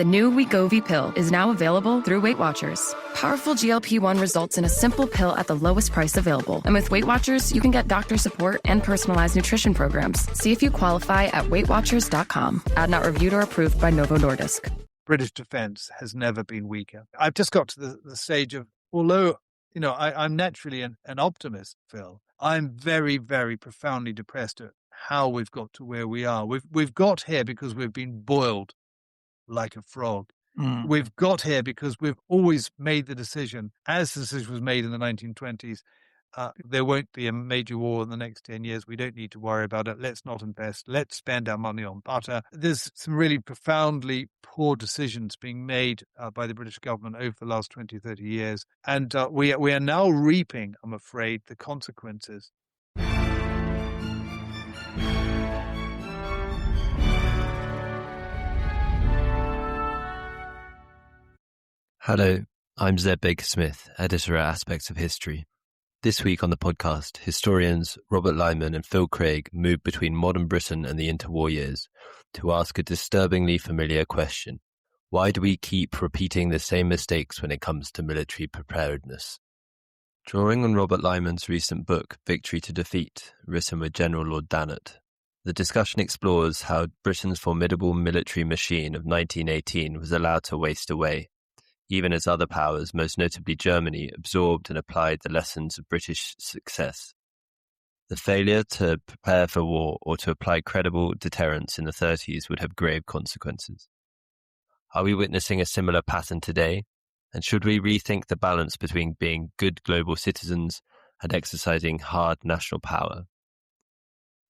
The new Wegovy pill is now available through Weight Watchers. Powerful GLP-1 results in a simple pill at the lowest price available. And with Weight Watchers, you can get doctor support and personalized nutrition programs. See if you qualify at weightwatchers.com. Ad not reviewed or approved by Novo Nordisk. British defence has never been weaker. I've just got to the stage of, although, I'm naturally an optimist, Phil, I'm very, very profoundly depressed at how we've got to where we are. We've got here because we've been boiled like a frog. We've got here because we've always made the decision, as the decision was made in the 1920s, there won't be a major war in the next 10 years. We don't need to worry about it. Let's not invest. Let's spend our money on butter. There's some really profoundly poor decisions being made by the British government over the last 20, 30 years. And we are now reaping, I'm afraid, the consequences. Hello, I'm Zeb Baker-Smith, editor at Aspects of History. This week on the podcast, historians Robert Lyman and Phil Craig move between modern Britain and the interwar years to ask a disturbingly familiar question. Why do we keep repeating the same mistakes when it comes to military preparedness? Drawing on Robert Lyman's recent book, Victory to Defeat, written with General Lord Dannatt, the discussion explores how Britain's formidable military machine of 1918 was allowed to waste away, even as other powers, most notably Germany, absorbed and applied the lessons of British success. The failure to prepare for war or to apply credible deterrence in the 30s would have grave consequences. Are we witnessing a similar pattern today? And should we rethink the balance between being good global citizens and exercising hard national power?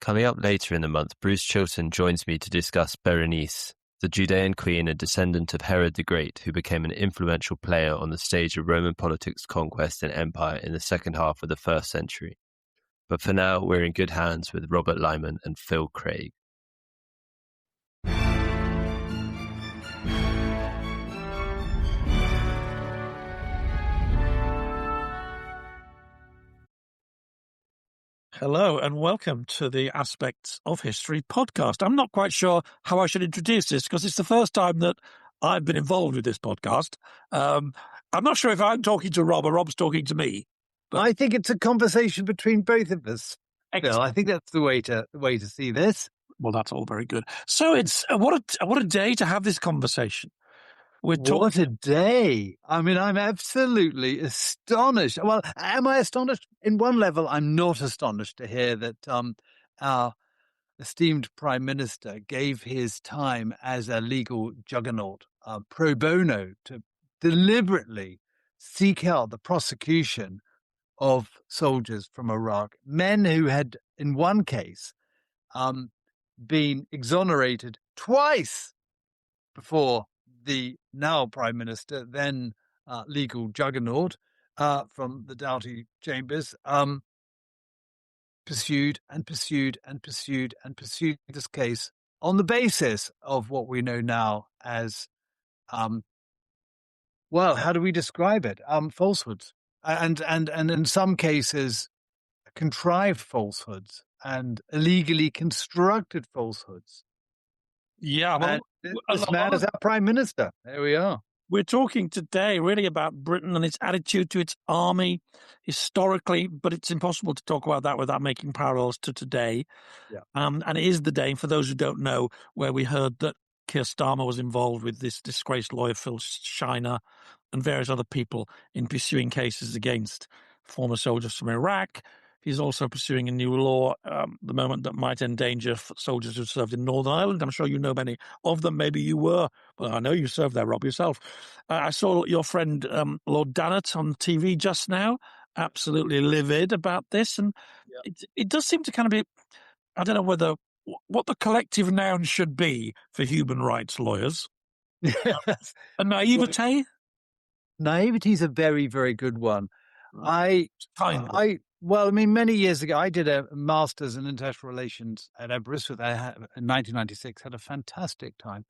Coming up later in the month, Bruce Chilton joins me to discuss Berenice, the Judean queen and descendant of Herod the Great, who became an influential player on the stage of Roman politics, conquest and empire in the second half of the 1st century. But for now, we're in good hands with Robert Lyman and Phil Craig. Hello and welcome to the Aspects of History podcast. I'm not quite sure how I should introduce this because it's the first time that I've been involved with this podcast. I'm not sure if I'm talking to Rob or Rob's talking to me. But I think it's a conversation between both of us. Phil, I think that's the way to see this. Well, that's all very good. So it's what a day to have this conversation. What a day. I mean, I'm absolutely astonished. Well, am I astonished? In one level, I'm not astonished to hear that our esteemed Prime Minister gave his time as a legal juggernaut pro bono to deliberately seek out the prosecution of soldiers from Iraq, men who had, in one case, been exonerated twice before the now Prime Minister, then legal juggernaut from the Doughty Chambers, pursued this case on the basis of what we know now as, how do we describe it? Falsehoods, and in some cases, contrived falsehoods and illegally constructed falsehoods. Yeah, well, this man is our Prime Minister. There we are. We're talking today really about Britain and its attitude to its army historically, but it's impossible to talk about that without making parallels to today. Yeah. And it is the day, for those who don't know, where we heard that Keir Starmer was involved with this disgraced lawyer Phil Shiner and various other people in pursuing cases against former soldiers from Iraq. He's also pursuing a new law the moment that might endanger soldiers who served in Northern Ireland. I'm sure you know many of them. Maybe you were. Well, I know you served there, Rob, yourself. I saw your friend Lord Dannatt on TV just now, absolutely livid about this. And it does seem to kind of be, I don't know what the collective noun should be for human rights lawyers. Yes. A naivete? Naivety is a very, very good one. Well, I mean, many years ago, I did a master's in international relations at Aberystwyth in 1996, had a fantastic time.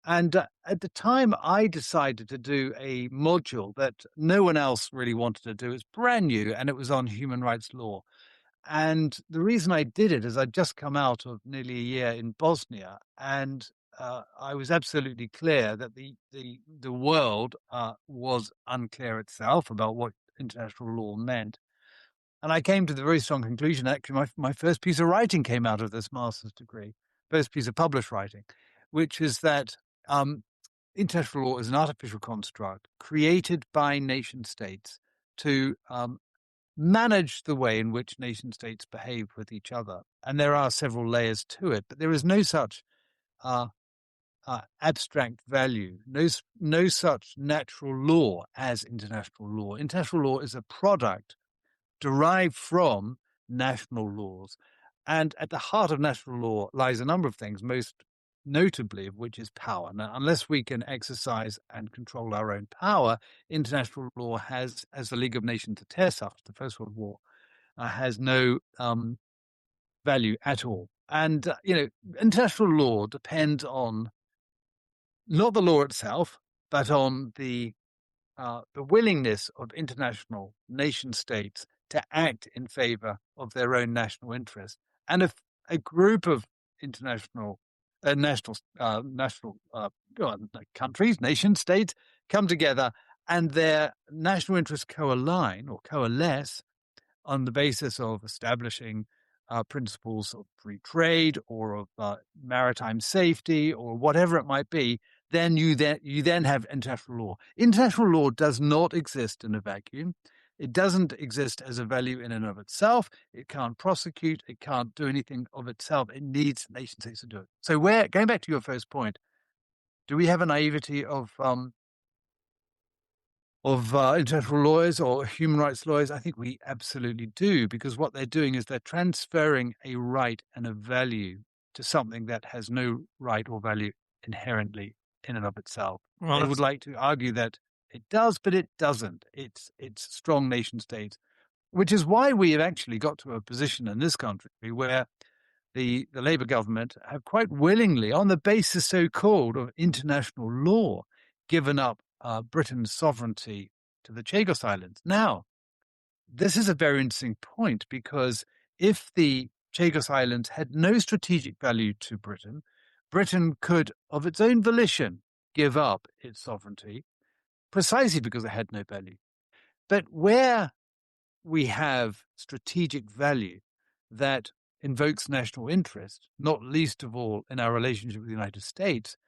And at the time, I decided to do a module that no one else really wanted to do. It was brand new, and it was on human rights law. And the reason I did it is I'd just come out of nearly a year in Bosnia, and I was absolutely clear that the world was unclear itself about what international law meant. And I came to the very strong conclusion, actually, my first piece of writing came out of this master's degree, first piece of published writing, which is that international law is an artificial construct created by nation states to manage the way in which nation states behave with each other. And there are several layers to it, but there is no such abstract value, no such natural law as international law. International law is a product derived from national laws. And at the heart of national law lies a number of things, most notably of which is power. Now, unless we can exercise and control our own power, international law has, as the League of Nations attests after the First World War, has no value at all. And, international law depends on not the law itself, but on the willingness of international nation states to act in favor of their own national interest. And if a group of international countries, nation states, come together and their national interests coalign or coalesce on the basis of establishing principles of free trade or of maritime safety or whatever it might be, then you then have international law. International law does not exist in a vacuum. It doesn't exist as a value in and of itself. It can't prosecute. It can't do anything of itself. It needs nation states to do it. So going back to your first point, do we have a naivety of international lawyers or human rights lawyers? I think we absolutely do, because what they're doing is they're transferring a right and a value to something that has no right or value inherently in and of itself. Well, they would like to argue that it does, but it doesn't. It's strong nation states, which is why we have actually got to a position in this country where the Labour government have quite willingly, on the basis so-called of international law, given up Britain's sovereignty to the Chagos Islands. Now, this is a very interesting point, because if the Chagos Islands had no strategic value to Britain, Britain could, of its own volition, give up its sovereignty precisely because it had no value. But where we have strategic value that invokes national interest, not least of all in our relationship with the United States,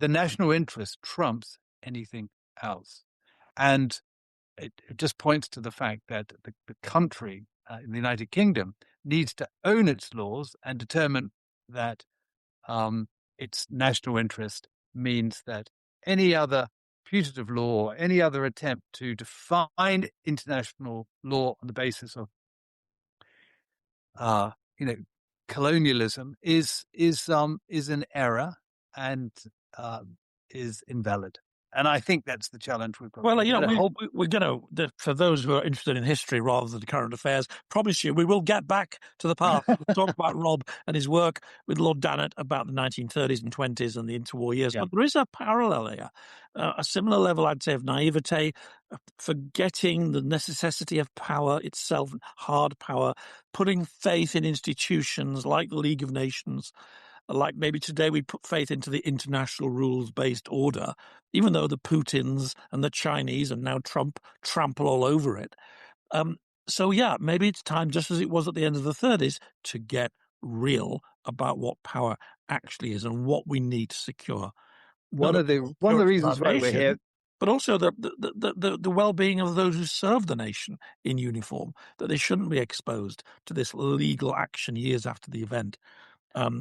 the national interest trumps anything else. And it just points to the fact that the country in the United Kingdom needs to own its laws and determine that its national interest means that any other putative law, any other attempt to define international law on the basis of colonialism is an error and is invalid. And I think that's the challenge we've got. Well, we're going to, for those who are interested in history rather than current affairs, promise you we will get back to the past. We'll talk about Rob and his work with Lord Dannatt about the 1930s and 20s and the interwar years. Yeah. But there is a parallel here, a similar level, I'd say, of naivete, forgetting the necessity of power itself, hard power, putting faith in institutions like the League of Nations. Like maybe today we put faith into the international rules-based order, even though the Putins and the Chinese and now Trump trample all over it. So, yeah, maybe it's time, just as it was at the end of the 30s, to get real about what power actually is and what we need to secure. One of the reasons why we're here, but also the well-being of those who serve the nation in uniform, that they shouldn't be exposed to this legal action years after the event.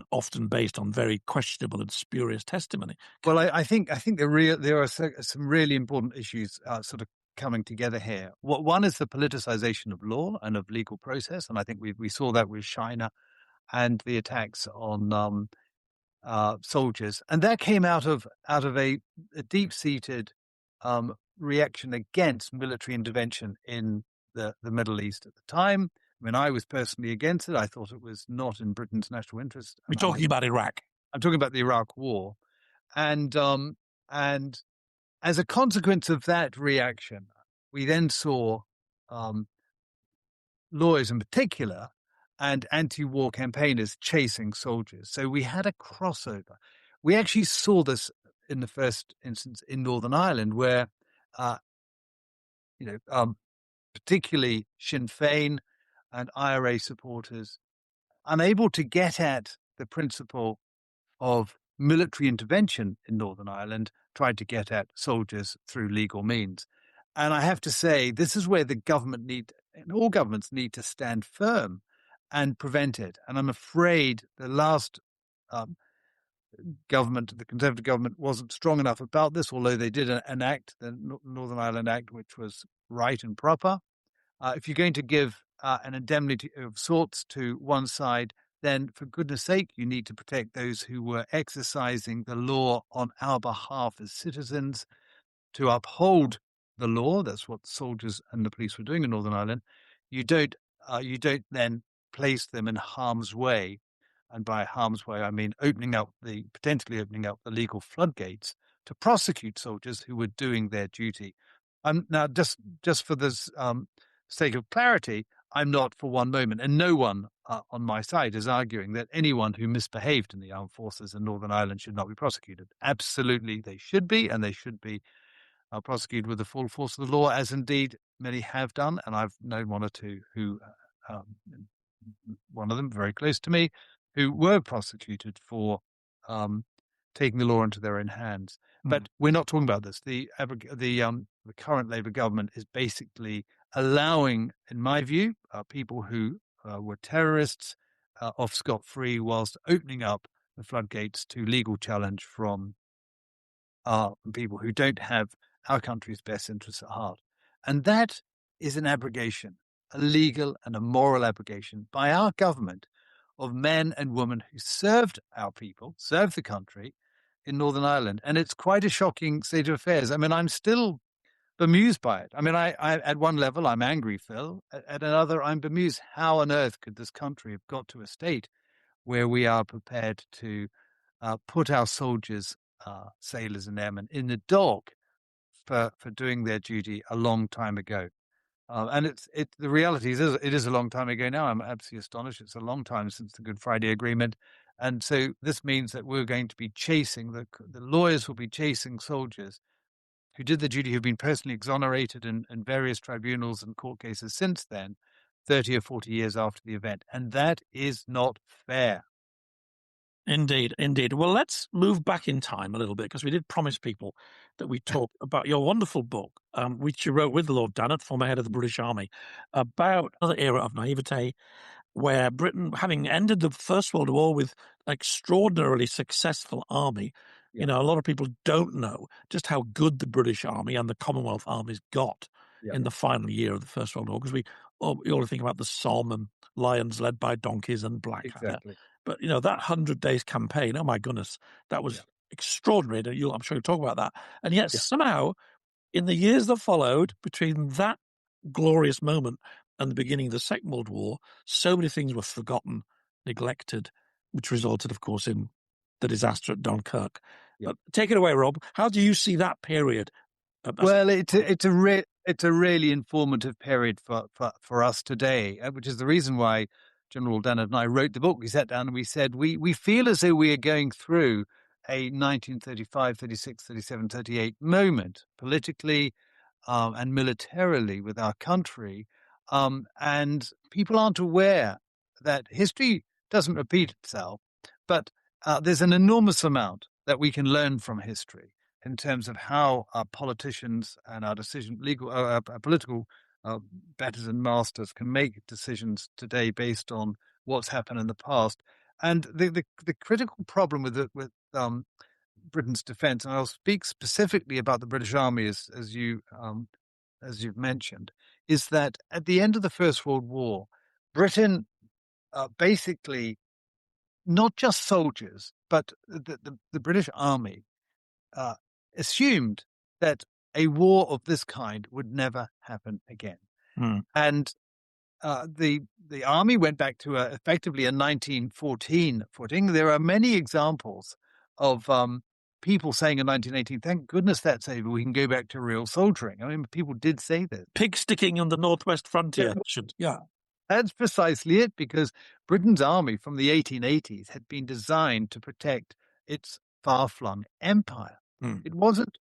Often based on very questionable and spurious testimony. Well, I think there are some really important issues sort of coming together here. One is the politicization of law and of legal process, and I think we saw that with China and the attacks on soldiers, and that came out of a deep-seated reaction against military intervention in the Middle East at the time. I mean, I was personally against it. I thought it was not in Britain's national interest. We're talking about Iraq. I'm talking about the Iraq War. And as a consequence of that reaction, we then saw lawyers in particular and anti-war campaigners chasing soldiers. So we had a crossover. we actually saw this in the first instance in Northern Ireland, where, uh, particularly Sinn Féin and IRA supporters, unable to get at the principle of military intervention in Northern Ireland, tried to get at soldiers through legal means. And I have to say, this is where the government and all governments need to stand firm and prevent it. And I'm afraid the last government, the Conservative government, wasn't strong enough about this, although they did enact the Northern Ireland Act, which was right and proper. If you're going to give an indemnity of sorts to one side, then for goodness sake, you need to protect those who were exercising the law on our behalf as citizens, to uphold the law. That's what the soldiers and the police were doing in Northern Ireland. You don't then place them in harm's way. And by harm's way, I mean potentially opening up the legal floodgates to prosecute soldiers who were doing their duty. Now, just for this sake of clarity, I'm not for one moment, and no one on my side is arguing that anyone who misbehaved in the armed forces in Northern Ireland should not be prosecuted. Absolutely, they should be, and they should be prosecuted with the full force of the law, as indeed many have done. And I've known one or two who, one of them very close to me, who were prosecuted for taking the law into their own hands. But we're not talking about this. The current Labour government is basically allowing, in my view, people who were terrorists off scot-free, whilst opening up the floodgates to legal challenge from people who don't have our country's best interests at heart. And that is an abrogation, a legal and a moral abrogation by our government of men and women who served our people, served the country in Northern Ireland. And it's quite a shocking state of affairs. I mean, I'm still bemused by it. I mean, I at one level, I'm angry, Phil. At another, I'm bemused. How on earth could this country have got to a state where we are prepared to put our soldiers, sailors and airmen, in the dock for doing their duty a long time ago? And the reality is it is a long time ago now. I'm absolutely astonished. It's a long time since the Good Friday Agreement. And so this means that we're going to be chasing, the lawyers will be chasing soldiers who did the duty, who've been personally exonerated in various tribunals and court cases since then, 30 or 40 years after the event. And that is not fair. Indeed, indeed. Well, let's move back in time a little bit, because we did promise people that we'd talk about your wonderful book, which you wrote with Lord Dannatt, former head of the British Army, about another era of naivete, where Britain, having ended the First World War with an extraordinarily successful army, a lot of people don't know just how good the British Army and the Commonwealth armies got in the final year of the First World War, because we all think about the Somme and lions led by donkeys and Blackadder. Exactly. But, that 100 days campaign, oh my goodness, that was extraordinary. And I'm sure you'll talk about that. And yet somehow, in the years that followed, between that glorious moment and the beginning of the Second World War, so many things were forgotten, neglected, which resulted, of course, in the disaster at Dunkirk. But take it away, Rob. How do you see that period? Well, it's a really informative period for us today, which is the reason why General Dannatt and I wrote the book. We sat down and we said, we feel as though we are going through a 1935, 36, 37, 38 moment, politically and militarily, with our country. And people aren't aware that history doesn't repeat itself, but there's an enormous amount that we can learn from history in terms of how our politicians and our political betters and masters can make decisions today based on what's happened in the past. And the critical problem with Britain's defence, and I'll speak specifically about the British Army as you've mentioned, is that at the end of the First World War, Britain basically, not just soldiers, but the British Army assumed that a war of this kind would never happen again. And the army went back to effectively a 1914 footing. There are many examples of people saying in 1918, thank goodness that's over, we can go back to real soldiering. I mean, people did say this. Pig sticking on the northwest frontier. That's precisely it, because Britain's army from the 1880s had been designed to protect its far-flung empire. Mm. It wasn't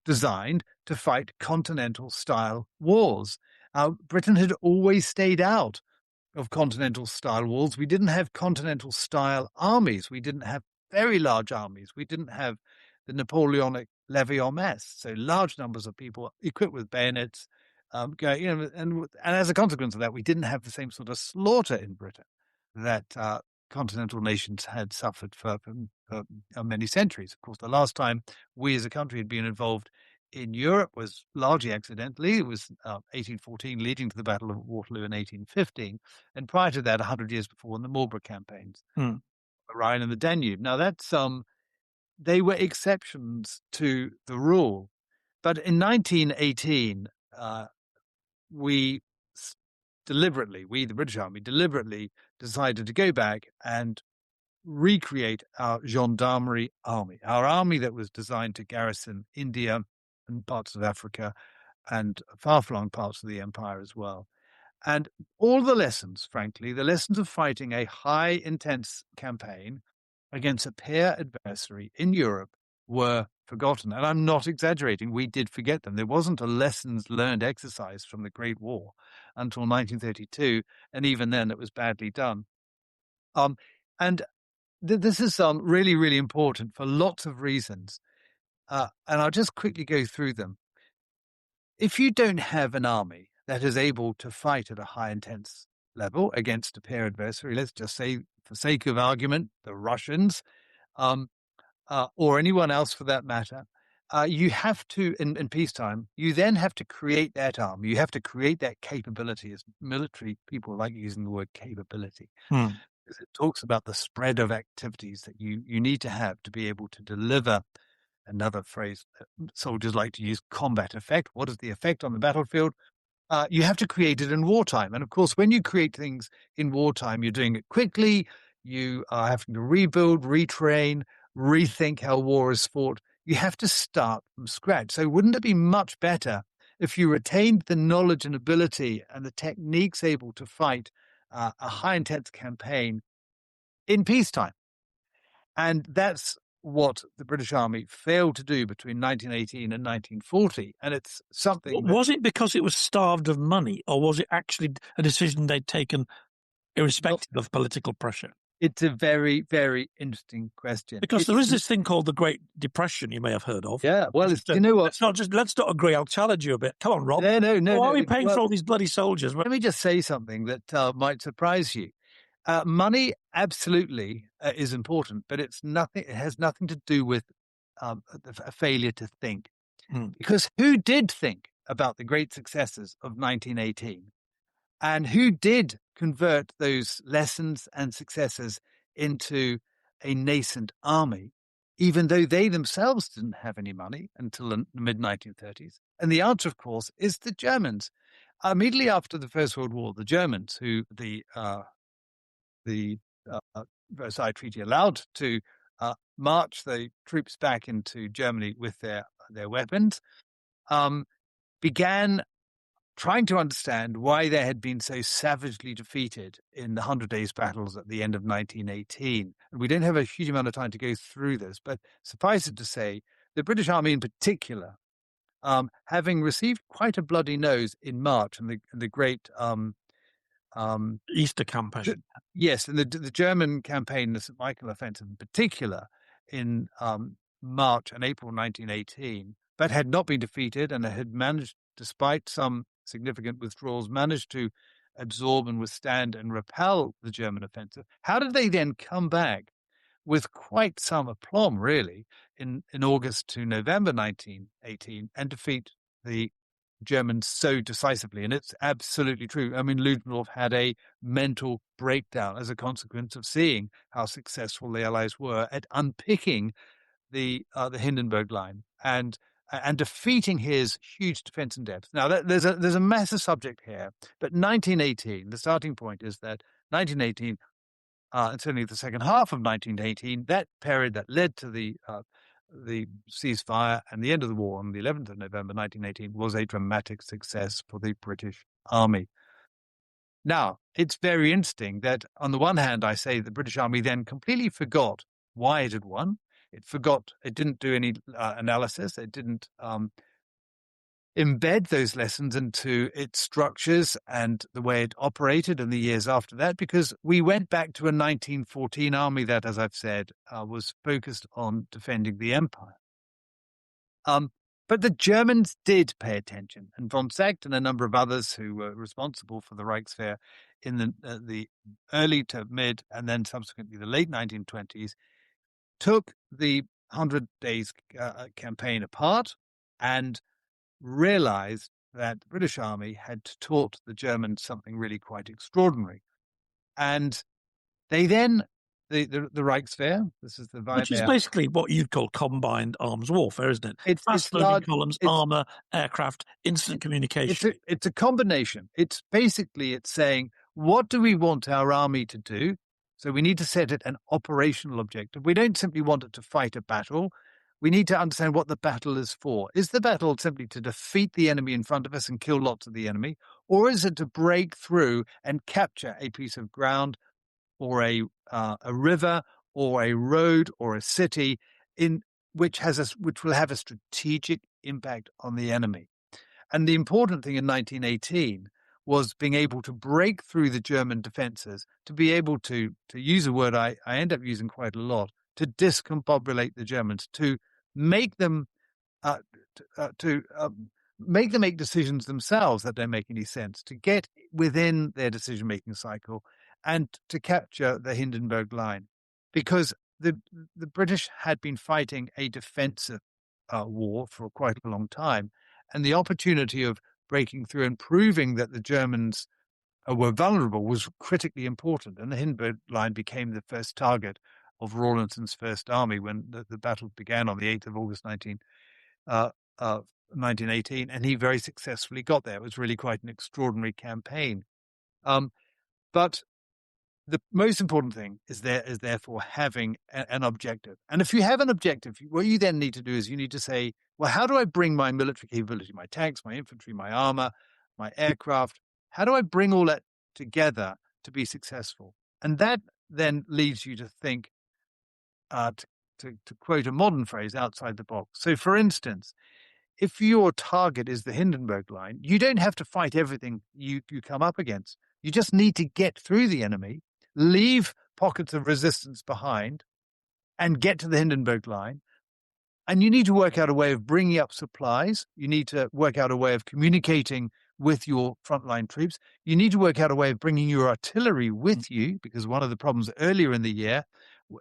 designed to fight continental-style wars. Britain had always stayed out of continental-style wars. We didn't have continental-style armies. We didn't have very large armies. We didn't have the Napoleonic levée en masse, so large numbers of people equipped with bayonets. And as a consequence of that, we didn't have the same sort of slaughter in Britain that continental nations had suffered for many centuries. Of course, the last time we as a country had been involved in Europe was largely accidentally. It was 1814, leading to the Battle of Waterloo in 1815. And prior to that, 100 years before, in the Marlborough campaigns, the Rhine and the Danube. Now, that's they were exceptions to the rule. But in 1918, we, the British Army, deliberately decided to go back and recreate our gendarmerie army, our army that was designed to garrison India and parts of Africa and far-flung parts of the empire as well. And all the lessons, frankly, the lessons of fighting a high, intense campaign against a peer adversary in Europe were forgotten. And I'm not exaggerating. We did forget them. There wasn't a lessons learned exercise from the Great War until 1932. And even then it was badly done. This is really, really important for lots of reasons. And I'll just quickly go through them. If you don't have an army that is able to fight at a high intense level against a peer adversary, let's just say, for sake of argument, the Russians, or anyone else for that matter, you have to, in peacetime, you then have to create that army. You have to create that capability. As military people like using the word capability. Because it talks about the spread of activities that you need to have to be able to deliver. Another phrase that soldiers like to use, combat effect. What is the effect on the battlefield? You have to create it in wartime. And of course, when you create things in wartime, you're doing it quickly. You are having to rebuild, retrain, rethink how war is fought. You have to start from scratch. So wouldn't it be much better if you retained the knowledge and ability and the techniques able to fight a high intense campaign in peacetime? And that's what the British Army failed to do between 1918 and 1940. And it's something... Was it because it was starved of money, or was it actually a decision they'd taken irrespective of political pressure? It's a very, very interesting question. Because there is this thing called the Great Depression you may have heard of. Yeah, well, you know what? Let's not agree. I'll challenge you a bit. Come on, Rob. No. Why are we paying for all these bloody soldiers? Let me just say something that might surprise you. Money absolutely is important, but it's nothing. It has nothing to do with a failure to think. Because who did think about the great successes of 1918, and who did convert those lessons and successes into a nascent army, even though they themselves didn't have any money until the mid-1930s? And the answer, of course, is the Germans. Immediately after the First World War, the Germans, who the Versailles Treaty allowed to march the troops back into Germany with their weapons, began trying to understand why they had been so savagely defeated in the 100 Days battles at the end of 1918. And we don't have a huge amount of time to go through this, but suffice it to say, the British Army in particular, having received quite a bloody nose in March and the great Easter campaign. Yes, and the German campaign, the St. Michael Offensive in particular, in March and April 1918, but had not been defeated and had managed, despite some significant withdrawals, managed to absorb and withstand and repel the German offensive. How did they then come back with quite some aplomb, really, in August to November 1918 and defeat the Germans so decisively? And it's absolutely true. I mean, Ludendorff had a mental breakdown as a consequence of seeing how successful the Allies were at unpicking the Hindenburg Line and defeating his huge defense in depth. Now, there's a massive subject here, but 1918, the starting point is that 1918, and certainly the second half of 1918, that period that led to the ceasefire and the end of the war on the 11th of November 1918 was a dramatic success for the British Army. Now, it's very interesting that on the one hand, I say the British Army then completely forgot why it had won. It forgot, it didn't do any analysis. It didn't embed those lessons into its structures and the way it operated in the years after that, because we went back to a 1914 army that, as I've said, was focused on defending the empire. But the Germans did pay attention, and von Seeckt and a number of others who were responsible for the Reichswehr in the early to mid and then subsequently the late 1920s took the 100 Days campaign apart and realized that the British Army had taught the Germans something really quite extraordinary. And they then, the Reichswehr, this is the Which is basically what you'd call combined arms warfare, isn't it? It's fast-loading large, columns, armor, aircraft, instant communication. It's a combination. It's saying, what do we want our army to do? So we need to set it an operational objective. We don't simply want it to fight a battle. We need to understand what the battle is for. Is the battle simply to defeat the enemy in front of us and kill lots of the enemy? Or is it to break through and capture a piece of ground or a river or a road or a city which will have a strategic impact on the enemy? And the important thing in 1918 was being able to break through the German defenses, to be able to use a word I end up using quite a lot, to discombobulate the Germans, to make them make decisions themselves that don't make any sense, to get within their decision-making cycle, and to capture the Hindenburg Line, because the British had been fighting a defensive war for quite a long time, and the opportunity of breaking through and proving that the Germans were vulnerable was critically important. And the Hindenburg Line became the first target of Rawlinson's First Army when the battle began on the 8th of August 1918, and he very successfully got there. It was really quite an extraordinary campaign. But the most important thing is therefore having an objective. And if you have an objective, what you then need to do is you need to say, well, how do I bring my military capability, my tanks, my infantry, my armor, my aircraft, how do I bring all that together to be successful? And that then leads you to think, to quote a modern phrase, outside the box. So, for instance, if your target is the Hindenburg Line, you don't have to fight everything you come up against. You just need to get through the enemy, leave pockets of resistance behind, and get to the Hindenburg Line. And you need to work out a way of bringing up supplies. You need to work out a way of communicating with your frontline troops. You need to work out a way of bringing your artillery with you, because one of the problems earlier in the year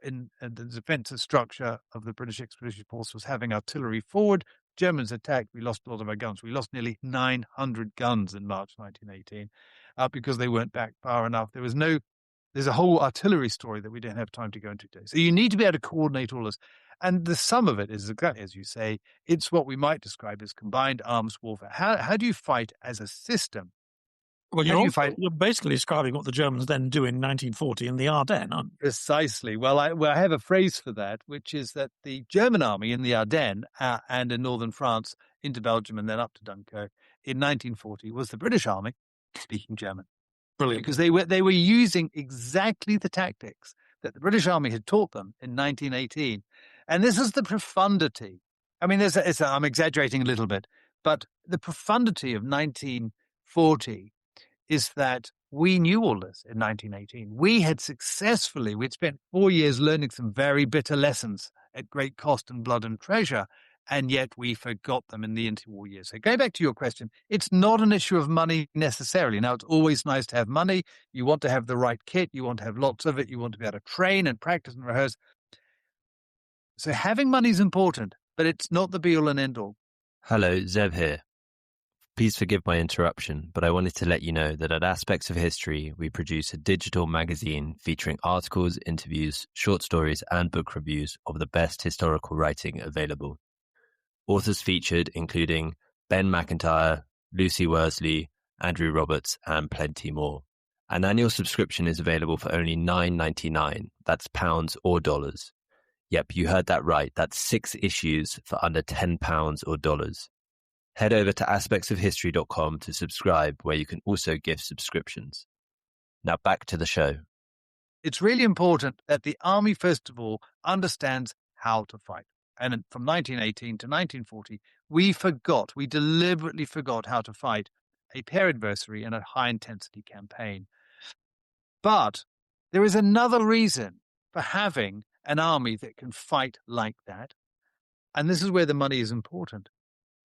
in the defensive structure of the British Expeditionary Force was having artillery forward. Germans attacked. We lost a lot of our guns. We lost nearly 900 guns in March 1918 because they weren't back far enough. There's a whole artillery story that we don't have time to go into today. So you need to be able to coordinate all this. And the sum of it is exactly as you say, it's what we might describe as combined arms warfare. How do you fight as a system? Well, you're basically describing what the Germans then do in 1940 in the Ardennes, aren't you? Precisely. Well, I have a phrase for that, which is that the German army in the Ardennes and in northern France into Belgium and then up to Dunkirk in 1940 was the British army speaking German. Brilliant. Because they were using exactly the tactics that the British Army had taught them in 1918. And this is the profundity. I mean, I'm exaggerating a little bit, but the profundity of 1940 is that we knew all this in 1918. We'd spent 4 years learning some very bitter lessons at great cost and blood and treasure, and yet we forgot them in the interwar years. So going back to your question, it's not an issue of money necessarily. Now, it's always nice to have money. You want to have the right kit. You want to have lots of it. You want to be able to train and practice and rehearse. So having money is important, but it's not the be-all and end-all. Hello, Zeb here. Please forgive my interruption, but I wanted to let you know that at Aspects of History, we produce a digital magazine featuring articles, interviews, short stories, and book reviews of the best historical writing available. Authors featured including Ben McIntyre, Lucy Worsley, Andrew Roberts, and plenty more. An annual subscription is available for only $9.99. That's pounds or dollars. Yep, you heard that right. That's 6 issues for under £10 or dollars. Head over to aspectsofhistory.com to subscribe, where you can also gift subscriptions. Now back to the show. It's really important that the army, first of all, understands how to fight. And from 1918 to 1940, we deliberately forgot how to fight a pair adversary in a high-intensity campaign. But there is another reason for having an army that can fight like that. And this is where the money is important.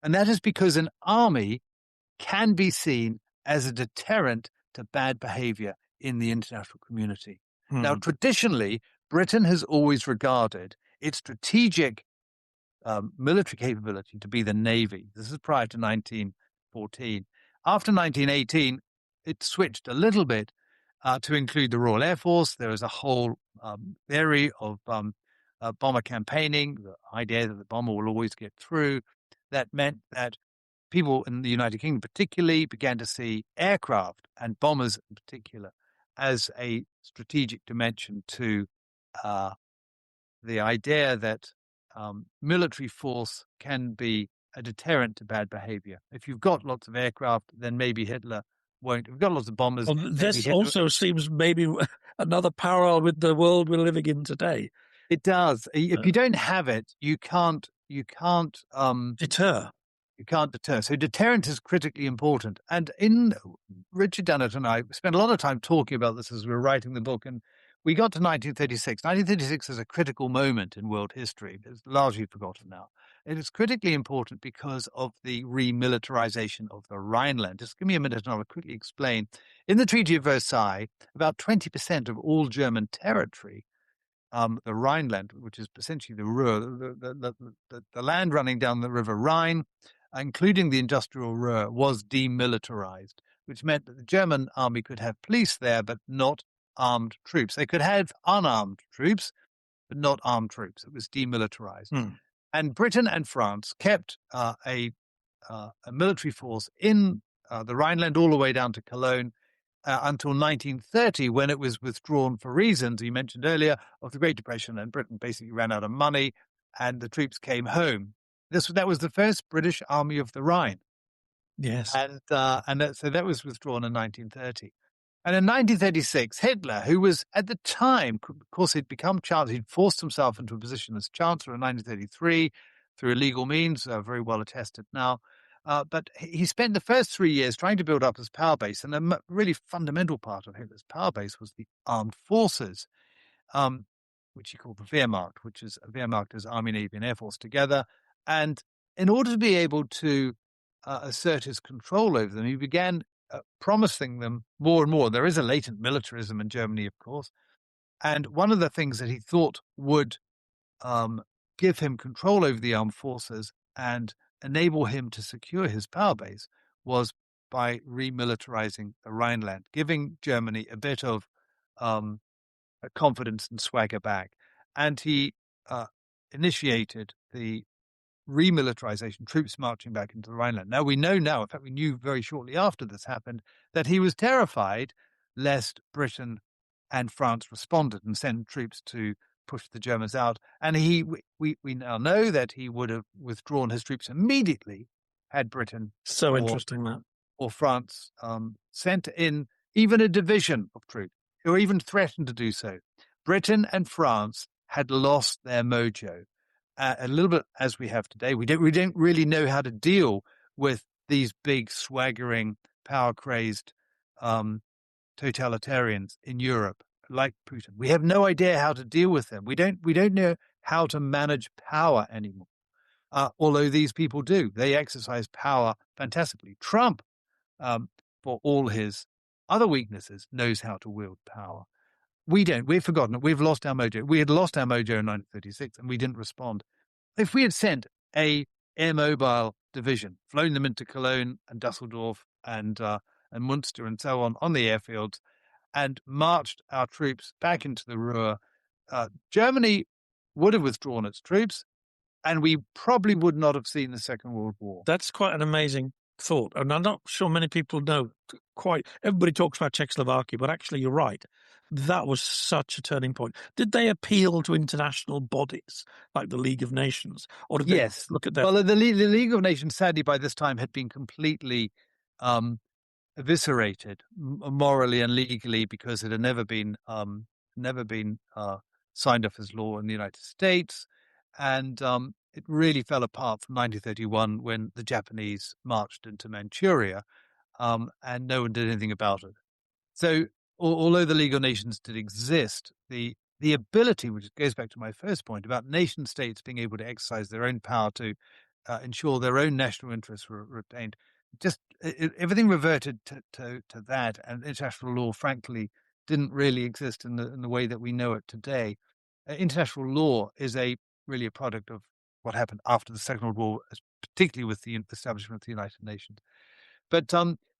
And that is because an army can be seen as a deterrent to bad behavior in the international community. Now, traditionally, Britain has always regarded its strategic military capability to be the Navy. This is prior to 1914. After 1918, it switched a little bit to include the Royal Air Force. There was a whole theory of bomber campaigning, the idea that the bomber will always get through. That meant that people in the United Kingdom particularly began to see aircraft and bombers in particular as a strategic dimension to the idea that military force can be a deterrent to bad behavior. If you've got lots of aircraft, then maybe Hitler won't. If you've got lots of bombers. Well, this also seems maybe another parallel with the world we're living in today. It does. If you don't have it, you can't deter. You can't deter. So deterrent is critically important. And Richard Dannatt and I spent a lot of time talking about this as we were writing the book. And we got to 1936. 1936 is a critical moment in world history. It's largely forgotten now. It is critically important because of the remilitarization of the Rhineland. Just give me a minute and I'll quickly explain. In the Treaty of Versailles, about 20% of all German territory, the Rhineland, which is essentially the Ruhr, the land running down the River Rhine, including the industrial Ruhr, was demilitarized, which meant that the German army could have police there, but not armed troops. They could have unarmed troops, but not armed troops. It was demilitarized. And Britain and France kept a military force in the Rhineland all the way down to Cologne until 1930, when it was withdrawn for reasons you mentioned earlier of the Great Depression, and Britain basically ran out of money and the troops came home. That was the first British Army of the Rhine. Yes. So that was withdrawn in 1930. And in 1936, Hitler, who was at the time, of course, he'd become chancellor, he'd forced himself into a position as chancellor in 1933 through illegal means, very well attested now. But he spent the first 3 years trying to build up his power base. And a really fundamental part of Hitler's power base was the armed forces, which he called the Wehrmacht, Wehrmacht is Army, Navy, and Air Force together. And in order to be able to assert his control over them, he began promising them more and more. There is a latent militarism in Germany, of course. And one of the things that he thought would give him control over the armed forces and enable him to secure his power base was by remilitarizing the Rhineland, giving Germany a bit of confidence and swagger back. And he initiated the remilitarization, troops marching back into the Rhineland. Now, we know now, in fact, we knew very shortly after this happened, that he was terrified lest Britain and France responded and sent troops to push the Germans out. And we now know that he would have withdrawn his troops immediately had Britain or France sent in even a division of troops, or even threatened to do so. Britain and France had lost their mojo. A little bit as we have today. We don't really know how to deal with these big, swaggering, power-crazed totalitarians in Europe, like Putin. We have no idea how to deal with them. We don't know how to manage power anymore. Although these people do. They exercise power fantastically. Trump, for all his other weaknesses, knows how to wield power. We don't. We've forgotten it. We've lost our mojo. We had lost our mojo in 1936 and we didn't respond. If we had sent a air mobile division, flown them into Cologne and Dusseldorf and Munster and so on the airfields, and marched our troops back into the Ruhr, Germany would have withdrawn its troops and we probably would not have seen the Second World War. That's quite an amazing thought. And I'm not sure many people know quite. Everybody talks about Czechoslovakia, but actually you're right. That was such a turning point. Did they appeal to international bodies like the League of Nations? Or did they look at that? Well, the League of Nations, sadly, by this time had been completely eviscerated morally and legally because it had never been signed off as law in the United States. And it really fell apart from 1931 when the Japanese marched into Manchuria, and no one did anything about it. So although the League of Nations did exist, the ability, which goes back to my first point about nation states being able to exercise their own power to ensure their own national interests were retained, everything reverted to that, and international law, frankly, didn't really exist in the way that we know it today. International law is really a product of what happened after the Second World War, particularly with the establishment of the United Nations. But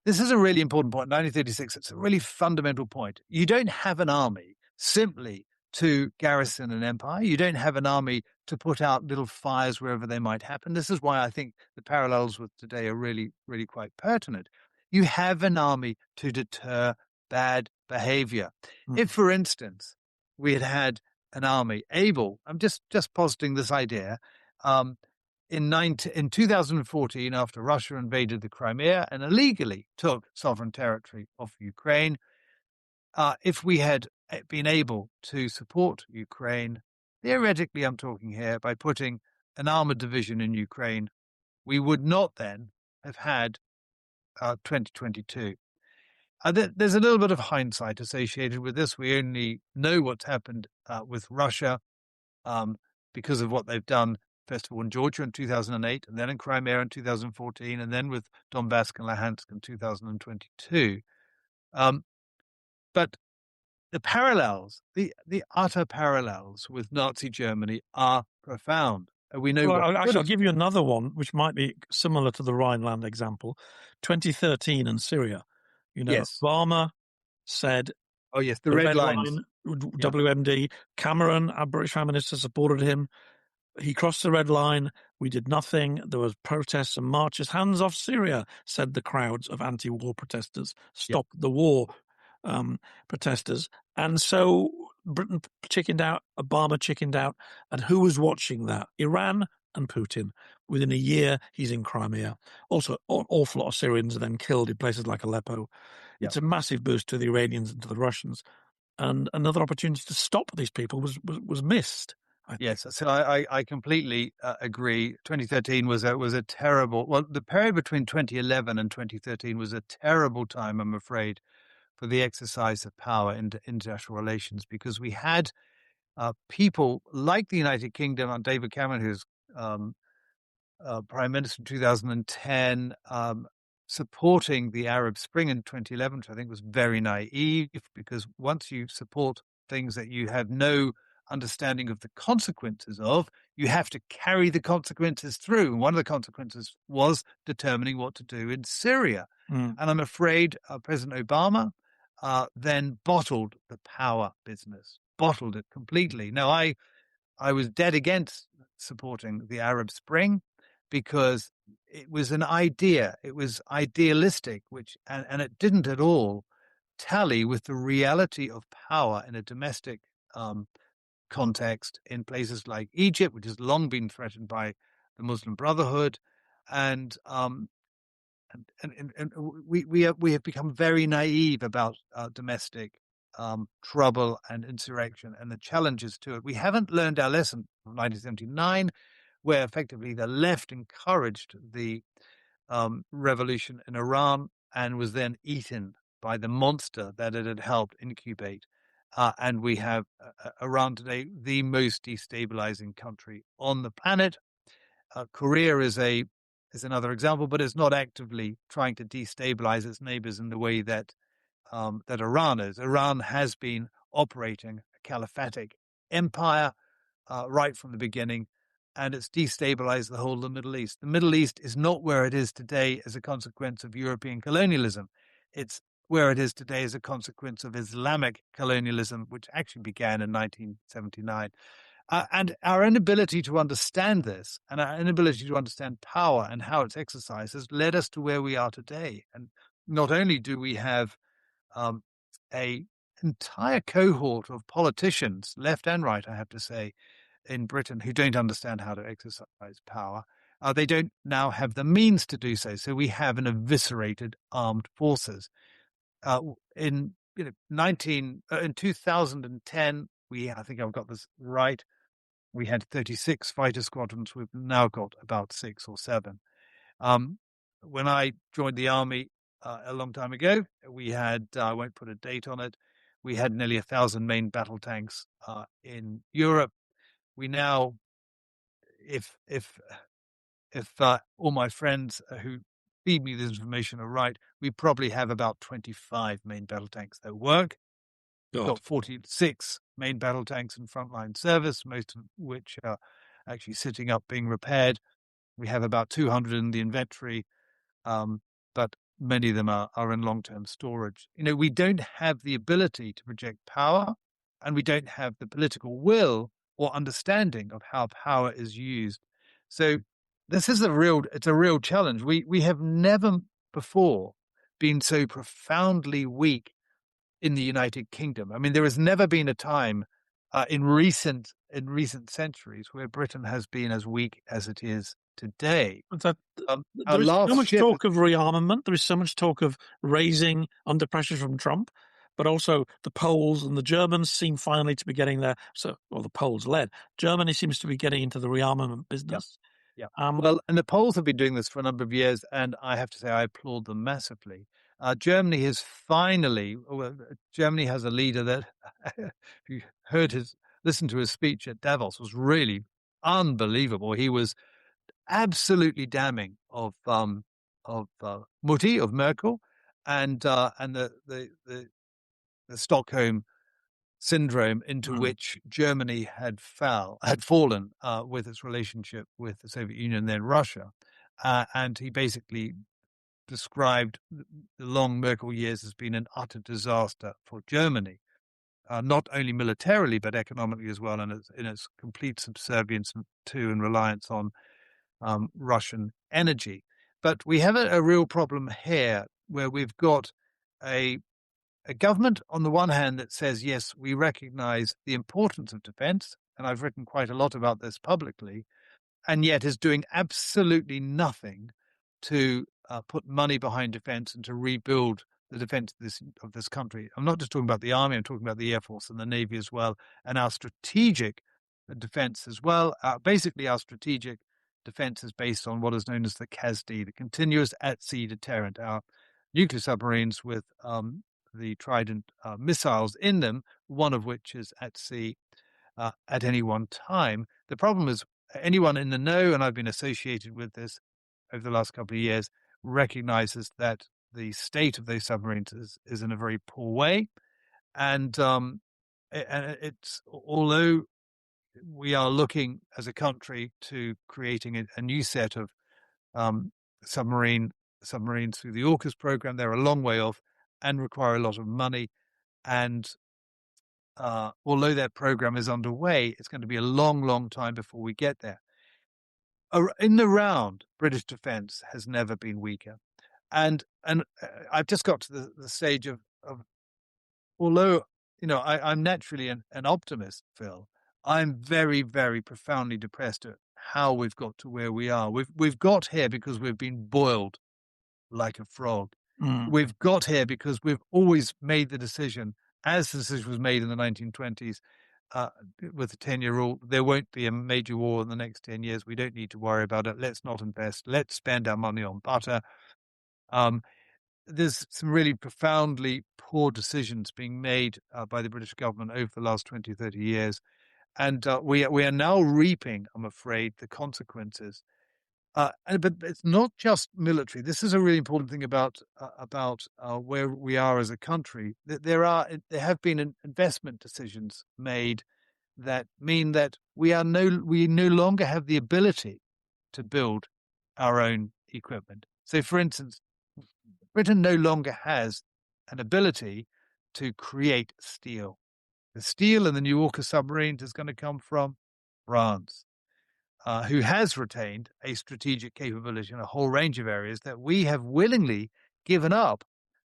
this is a really important point. 1936, it's a really fundamental point. You don't have an army simply to garrison an empire. You don't have an army to put out little fires wherever they might happen. This is why I think the parallels with today are really, really quite pertinent. You have an army to deter bad behavior. If, for instance, we had an army able, I'm just positing this idea, in 2014, after Russia invaded the Crimea and illegally took sovereign territory off Ukraine, if we had been able to support Ukraine, theoretically I'm talking here, by putting an armored division in Ukraine, we would not then have had 2022. There's a little bit of hindsight associated with this. We only know what's happened with Russia because of what they've done, first of all, in Georgia in 2008, and then in Crimea in 2014, and then with Donbass and Luhansk in 2022. But the parallels, the utter parallels with Nazi Germany are profound. We know. Well, I'll give you another one, which might be similar to the Rhineland example. 2013 in Syria. Yes. Obama said, "Oh yes, the red line." WMD. Cameron, our British Prime Minister, supported him. He crossed the red line. We did nothing. There was protests and marches. Hands off Syria, said the crowds of anti-war protesters. Stop the war protesters. And so Britain chickened out, Obama chickened out. And who was watching that? Iran and Putin. Within a year, he's in Crimea. Also, an awful lot of Syrians are then killed in places like Aleppo. It's a massive boost to the Iranians and to the Russians. And another opportunity to stop these people was missed. Yes, so I completely agree. 2013 was a terrible. Well, the period between 2011 and 2013 was a terrible time, I'm afraid, for the exercise of power in international relations, because we had people like the United Kingdom and David Cameron, who's Prime Minister in 2010, supporting the Arab Spring in 2011, which I think was very naive, because once you support things that you have no understanding of the consequences of, you have to carry the consequences through. And one of the consequences was determining what to do in Syria. And I'm afraid President Obama then bottled the power business, bottled it completely. Now, I was dead against supporting the Arab Spring because it was an idea. It was idealistic, and it didn't at all tally with the reality of power in a domestic context in places like Egypt, which has long been threatened by the Muslim Brotherhood, and we have become very naive about domestic trouble and insurrection and the challenges to it. We haven't learned our lesson from 1979, where effectively the left encouraged the revolution in Iran and was then eaten by the monster that it had helped incubate. And we have Iran today, the most destabilizing country on the planet. Korea is another example, but it's not actively trying to destabilize its neighbors in the way that Iran is. Iran has been operating a caliphatic empire right from the beginning, and it's destabilized the whole of the Middle East. The Middle East is not where it is today as a consequence of European colonialism. It's where it is today as a consequence of Islamic colonialism, which actually began in 1979. And our inability to understand this, and our inability to understand power and how it's exercised, has led us to where we are today. And not only do we have a entire cohort of politicians, left and right, I have to say, in Britain, who don't understand how to exercise power. They don't now have the means to do so. So we have an eviscerated armed forces. In 2010, I think I've got this right. we had 36 fighter squadrons. We've now got about 6 or 7. When I joined the army a long time ago, we had, I won't put a date on it, we had nearly 1,000 main battle tanks in Europe. We now, if all my friends who feed me this information are right, we probably have about 25 main battle tanks that work. We've got 46 main battle tanks in frontline service, most of which are actually sitting up being repaired. We have about 200 in the inventory, but many of them are in long-term storage. We don't have the ability to project power, and we don't have the political will or understanding of how power is used. So this is it's a real challenge. We have never before been so profoundly weak in the United Kingdom. I mean, there has never been a time in recent centuries where Britain has been as weak as it is today. There is so much talk of rearmament. There is so much talk of raising under pressure from Trump, but also the Poles and the Germans seem finally to be getting there. The Poles led. Germany seems to be getting into the rearmament business. Yeah. And the Poles have been doing this for a number of years, and I have to say I applaud them massively. Germany has Germany has a leader that, if you listened to his speech at Davos, was really unbelievable. He was absolutely damning of Mutti, of Merkel, and the Stockholm syndrome into which Germany had fallen with its relationship with the Soviet Union, then Russia, and he basically described the long Merkel years as being an utter disaster for Germany, not only militarily but economically as well, and in its complete subservience to and reliance on Russian energy. But we have a real problem here where we've got a government on the one hand that says, yes, we recognize the importance of defense, and I've written quite a lot about this publicly, and yet is doing absolutely nothing to put money behind defense and to rebuild the defense of this country. I'm not just talking about the army, I'm talking about the Air Force and the Navy as well, and our strategic defense as well. Basically, our strategic defense is based on what is known as the CASD, the Continuous At-Sea Deterrent, our nuclear submarines with the Trident missiles in them, one of which is at sea at any one time. The problem is anyone in the know, and I've been associated with this over the last couple of years, recognizes that the state of those submarines is in a very poor way. And it's, although we are looking as a country to creating a new set of submarines through the AUKUS program, they're a long way off and require a lot of money. And although that program is underway, it's going to be a long, long time before we get there. In the round, British defence has never been weaker. And I've just got to the stage of although, I'm naturally an optimist, Phil, I'm very, very profoundly depressed at how we've got to where we are. We've got here because we've been boiled like a frog. We've got here because we've always made the decision, as the decision was made in the 1920s, with the 10-year rule, there won't be a major war in the next 10 years. We don't need to worry about it. Let's not invest. Let's spend our money on butter. There's some really profoundly poor decisions being made by the British government over the last 20, 30 years. And we are now reaping, I'm afraid, the consequences. But it's not just military. This is a really important thing about where we are as a country. There have been investment decisions made that mean that we no longer have the ability to build our own equipment. So, for instance, Britain no longer has an ability to create steel. The steel in the new AUKUS submarines is going to come from France, who has retained a strategic capability in a whole range of areas that we have willingly given up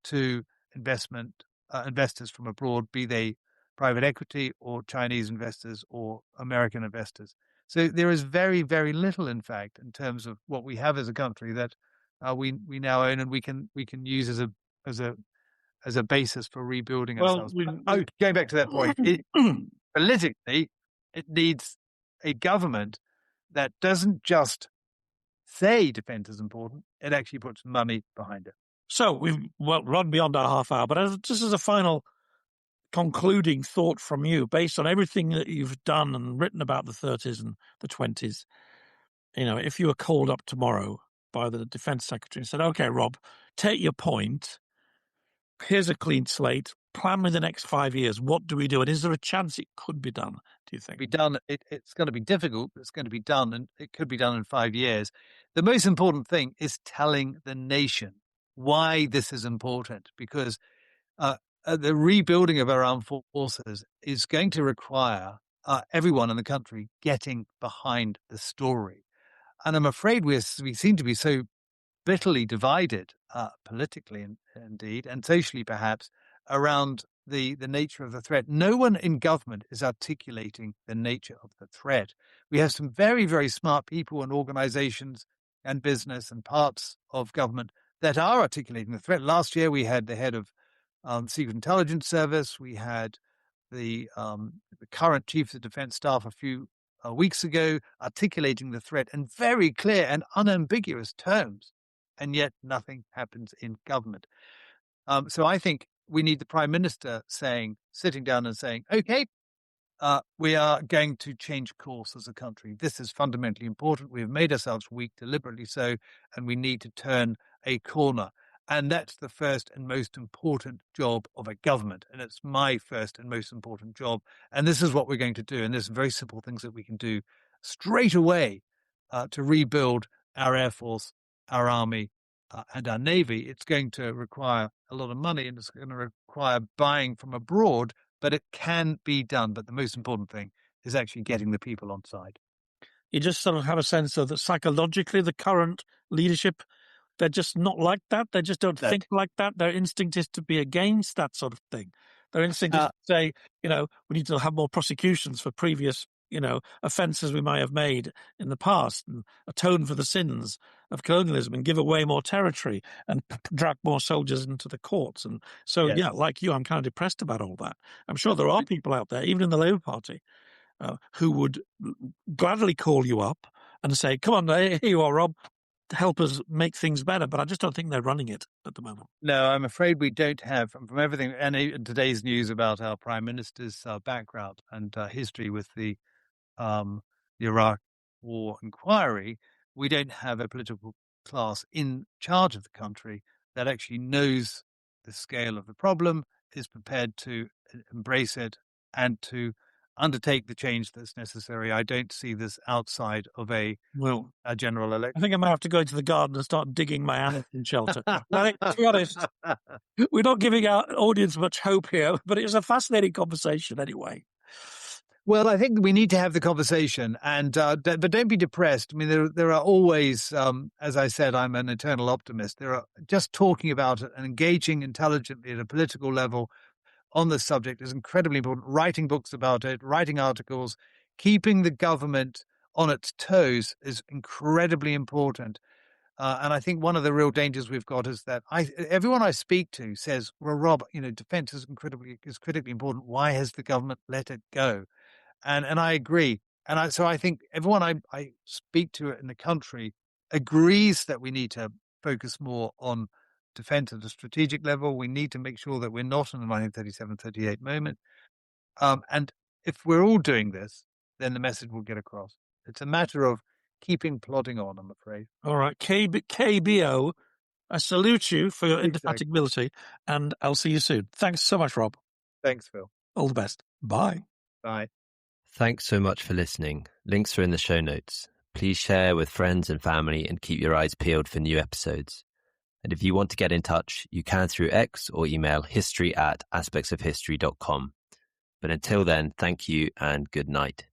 to investors from abroad, be they private equity or Chinese investors or American investors. So there is very, very little, in fact, in terms of what we have as a country that we now own and we can use as a basis for rebuilding ourselves. Going back to that point, politically, it needs a government that doesn't just say defense is important, it actually puts money behind it. So we've run beyond our half hour, but just as a final concluding thought from you, based on everything that you've done and written about the 30s and the 20s, if you were called up tomorrow by the defense secretary and said, okay, Rob, take your point. Here's a clean slate. Plan with the next 5 years. What do we do? And is there a chance it could be done, do you think? Be done. It's going to be difficult, but it's going to be done, and it could be done in 5 years. The most important thing is telling the nation why this is important, because the rebuilding of our armed forces is going to require everyone in the country getting behind the story. And I'm afraid we seem to be so bitterly divided politically, indeed, and socially perhaps, around the nature of the threat. No one in government is articulating the nature of the threat. We have some very, very smart people and organizations and business and parts of government that are articulating the threat. Last year, we had the head of Secret Intelligence Service. We had the current Chief of the Defense Staff a few weeks ago articulating the threat in very clear and unambiguous terms. And yet nothing happens in government. So I think we need the Prime Minister sitting down and saying, okay, we are going to change course as a country. This is fundamentally important. We have made ourselves weak, deliberately so, and we need to turn a corner. And that's the first and most important job of a government. And it's my first and most important job. And this is what we're going to do. And there's very simple things that we can do straight away to rebuild our Air Force, our Army, and our Navy. It's going to require a lot of money, and it's going to require buying from abroad, but it can be done. But the most important thing is actually getting the people on side. You just sort of have a sense of that psychologically the current leadership, they're just not like that. They just don't think like that. Their instinct is to be against that sort of thing. Their instinct is to say, we need to have more prosecutions for previous offences we might have made in the past, and atone for the sins of colonialism and give away more territory and drag more soldiers into the courts. And so, Yes. like you, I'm kind of depressed about all that. I'm sure there are people out there, even in the Labour Party, who would gladly call you up and say, come on, here you are, Rob, help us make things better. But I just don't think they're running it at the moment. No, I'm afraid we don't have, from everything and today's news about our Prime Minister's background and history with the Iraq War inquiry, we don't have a political class in charge of the country that actually knows the scale of the problem, is prepared to embrace it, and to undertake the change that's necessary. I don't see this outside of a general election. I think I might have to go into the garden and start digging my animal shelter. To be honest, we're not giving our audience much hope here, but it was a fascinating conversation anyway. Well, I think we need to have the conversation, and but don't be depressed. I mean, there are always, as I said, I'm an eternal optimist. There are just talking about it and engaging intelligently at a political level on this subject is incredibly important. Writing books about it, writing articles, keeping the government on its toes is incredibly important. And I think one of the real dangers we've got is that everyone I speak to says, "Well, Rob, defense is critically important. Why has the government let it go?" And I agree. And so I think everyone I speak to in the country agrees that we need to focus more on defense at a strategic level. We need to make sure that we're not in the 1937-38 moment. And if we're all doing this, then the message will get across. It's a matter of keeping plodding on, I'm afraid. All right. KBO, I salute you for your indefatigability, and I'll see you soon. Thanks so much, Rob. Thanks, Phil. All the best. Bye. Bye. Thanks so much for listening. Links are in the show notes. Please share with friends and family and keep your eyes peeled for new episodes. And if you want to get in touch, you can through X or email history@aspectsofhistory.com. But until then, thank you and good night.